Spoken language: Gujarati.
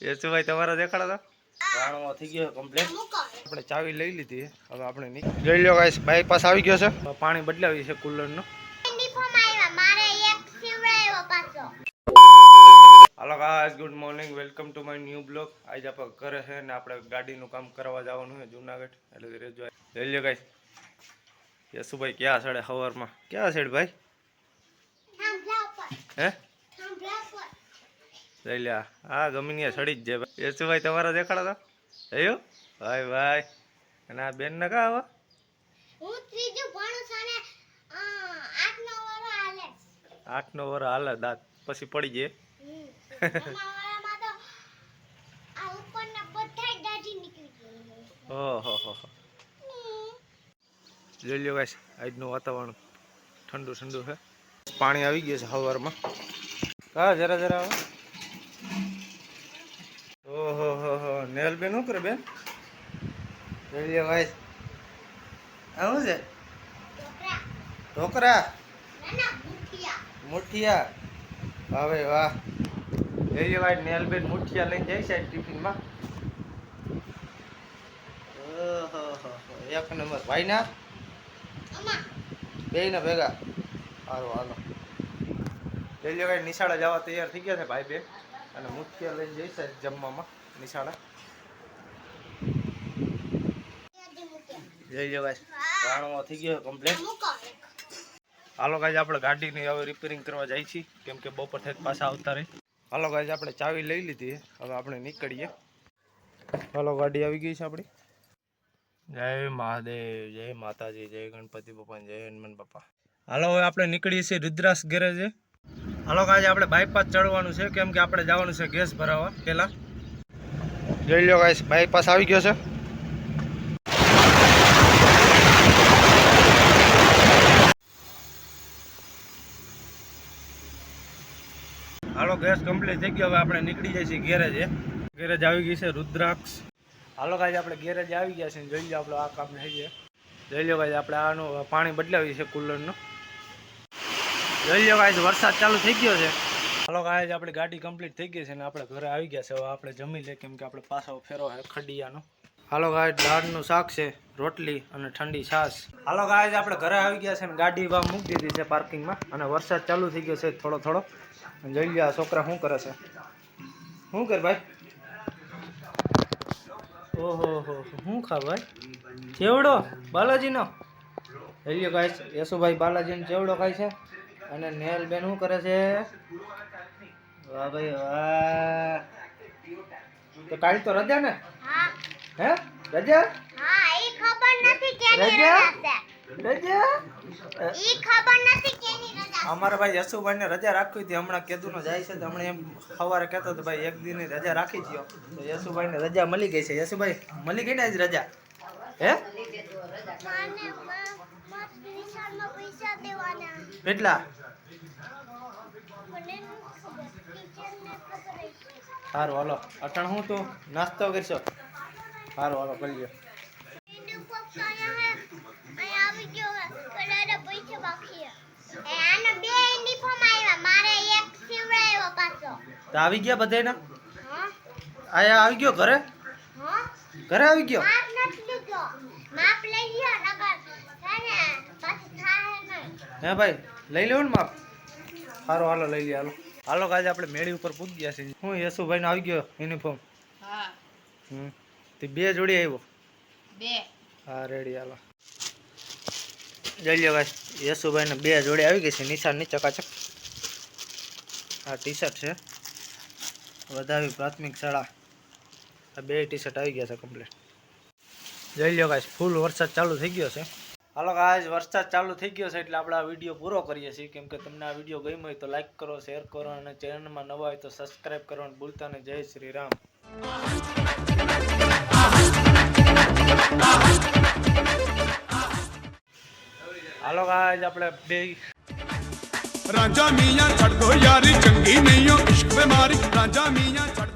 યશુભાઈ તમારા દેખાડો તો રાણો થઈ ગયો કમ્પ્લીટ. આપણે ચાવી લઈ લીધી. હવે આપણે જોઈ લો ગાઈસ બાઈપાસ આવી ગયો છે. પાણી બદલાવી છે કુલરનું. Hello guys good morning welcome to my new blog. આજે આપણે ઘરે છે ને આપણે ગાડીનું કામ કરવા જવાનું છે જુનાગઢ. એટલે રેજો લઈ લો ગાઈસ. યશુભાઈ ક્યાં સડે સવારમાં ક્યાં સડે ભાઈ હે લઈ લ્યા હા ગમી સડી જ જાય. યશુભાઈ તમારા દેખાડો તો થયું ભાઈ ભાઈ અને આ બેન ને કા આવો હું ત્રીજું ભણું છું ને 8 નો વર હાલે દાંત પછી પડી જાય. અમારામાં તો આ ઉપરના બધા દાઢી નીકળી ગઈ. ઓહો જોઈ લ્યો ગાઈસ આજનું વાતાવરણ ઠંડુ ઠંડુ છે. પાણી આવી ગયું છે સવારમાં. હા જરા જરા આવો. ઓહો નેલ બેન શું કરે બેન જોઈ લ્યો ગાઈસ આવું છે ઢોકરા મુઠિયા વાહ ભાઈ વાહ. જોઈ લ્યો ગાઈસ નેલ બેન મુઠિયા લઈને જાય છે ટિફિનમાં. ઓહો એક નંબર ભાઈ ના બે ને ભેગા હાલો હાલો. લઈ લો ભાઈ નિશાળે જવા તૈયાર થઈ ગયા છે ભાઈ બેન અને મુઠિયા લઈને જઈશે જમવામાં નિશાળે. જઈ લો ભાઈ રાણો થઈ ગયો કમ્પ્લીટ. હાલો ગાઈસ આપણે ગાડીની હવે રિપેરિંગ કરવા જાય છીએ કેમ કે બપોર થઈ પાછા આવતા રહી. હાલો ગાઈસ આપણે ચાવી લઈ લીધી હવે આપણે નીકળીએ. હાલો ગાડી આવી ગઈ છે આપણી. જય મહાદેવ જય માતાજી જય ગણપતિ બાપા જય હનુમાન બાપા. હાલો હવે આપણે નીકળીએ છીએ રુદ્રાસ ગેરેજે. હાલો ગાઈસ આપણે બાયપાસ ચડવાનું છે કેમ કે આપણે જવાનું છે ગેસ ભરાવવા પહેલા. જોઈ લો ગાઈસ બાયપાસ આવી ગયો છે. હાલો ગેસ કમ્પ્લીટ થઈ ગયો. હવે આપણે નીકળી જઈએ છીએ ગેરેજે. ગેરેજ આવી ગઈ છે રુદ્રાક્ષ. હાલો ગાઈસ આપણે ગેરેજ આવી ગયા છે. જોઈ લો આપણો આ કામ થઈ ગયો. જોઈ લો ગાઈસ આપણે આનું પાણી બદલાવી છે કુલરનું. જોઈ લો ગાઈસ વરસાદ ચાલુ થઈ ગયો છે. હાલો ગાઈસ આપણી ગાડી કમ્પ્લીટ થઈ ગઈ છે ને આપણે ઘરે આવી ગયા છે. હવે આપણે જમી લે કેમ કે આપણે પાછો ફેરો છે ખડિયાનો. હાલો ગાઈસ દાળનું શાક છે રોટલી અને ઠંડી છાશ. હાલો ગાઈસ આપણે ઘરે આવી ગયા છે ને ગાડી વા મૂકી દીધી છે પાર્કિંગમાં અને વરસાદ ચાલુ થઈ ગયો છે થોડો થોડો. જોઈ લો આ છોકરા શું કરે છે. શું કર ભાઈ ઓહો શું ખા ભાઈ ચેવડો બાલાજીનો. જોઈ લો ગાઈસ યશુભાઈ બાલાજીનો ચેવડો ખાય છે અને નેલ બેન શું કરે છે. વાહ ભાઈ વાહ. તો કાલ તો રજા ને હે રજા હા ઈ ખબર નથી કેની રજા રજા ઈ ખબર નથી કેની રજા. અમારા ભાઈ યશુભાઈ ને રજા રાખવી હતી. હમણાં કેદુનો જાય છે તો હમણાં એમ સવારે કહેતો હતો ભાઈ એક દિનની રજા રાખી દો તો યશુભાઈ ને રજા મળી ગઈ છે. યશુભાઈ મળી ગઈ ને આજ રજા હે માને માસ વિશાળમાં પૈસા દેવાના કેટલા મને ટીચરને ખબર છે. સારું હાલો અટણ હું તો નાસ્તો કરશો. સારું હાલો કરી લ્યો. એનો પપ્પા અહીંયા આવી ગયો હે કડાડા પૈસા બાકી હે. આને બે યુનિફોર્મ આવ્યા મારે એક સીવડાવ્યો પાછો. તો આવી ગયા બધાયના હા આયા આવી ગયો ઘરે હા ઘરે આવી ગયો. માપ નથી લીધો માપ લઈ લ્યો નકર છે ને પાછું થાય નહીં. હે ભાઈ લઈ લેવું ને માપ. સારું હાલો લઈ લે હાલો. હાલો આજે આપણે મેળી ઉપર પૂગી ગયા છે. હું યશુભાઈ નો આવી ગયો યુનિફોર્મ. હા તે બે જોડી આવ્યો બે હા રેડી હાલો. જઈ લ્યો ભાઈ યશુભાઈ ને બે જોડી આવી ગઈ છે નિશાળની ચકાચક. આ ટી શર્ટ છે વધાવી પ્રાથમિક શાળા. આ બે ટી શર્ટ આવી ગયા છે કમ્પ્લીટ. જઈ લ્યો ગાઈસ ફૂલ વરસાદ ચાલુ થઈ ગયો છે. હાલો ગાઈસ વરસાદ ચાલુ થઈ ગયો છે એટલે આપણે આ વિડીયો પૂરો કરીએ છીએ કેમ કે તમને આ વિડીયો ગમ્યો હોય તો લાઈક કરો શેર કરો અને ચેનલમાં નવા હોય તો સબસ્ક્રાઈબ કરવાનું ભૂલતા નહીં. જય શ્રી રામ. હાલો ગાઈસ આપણે બે राजा मियां छड़ दो यारी चंगी नहीं हो इश्क पे मारी राजा मियां छड़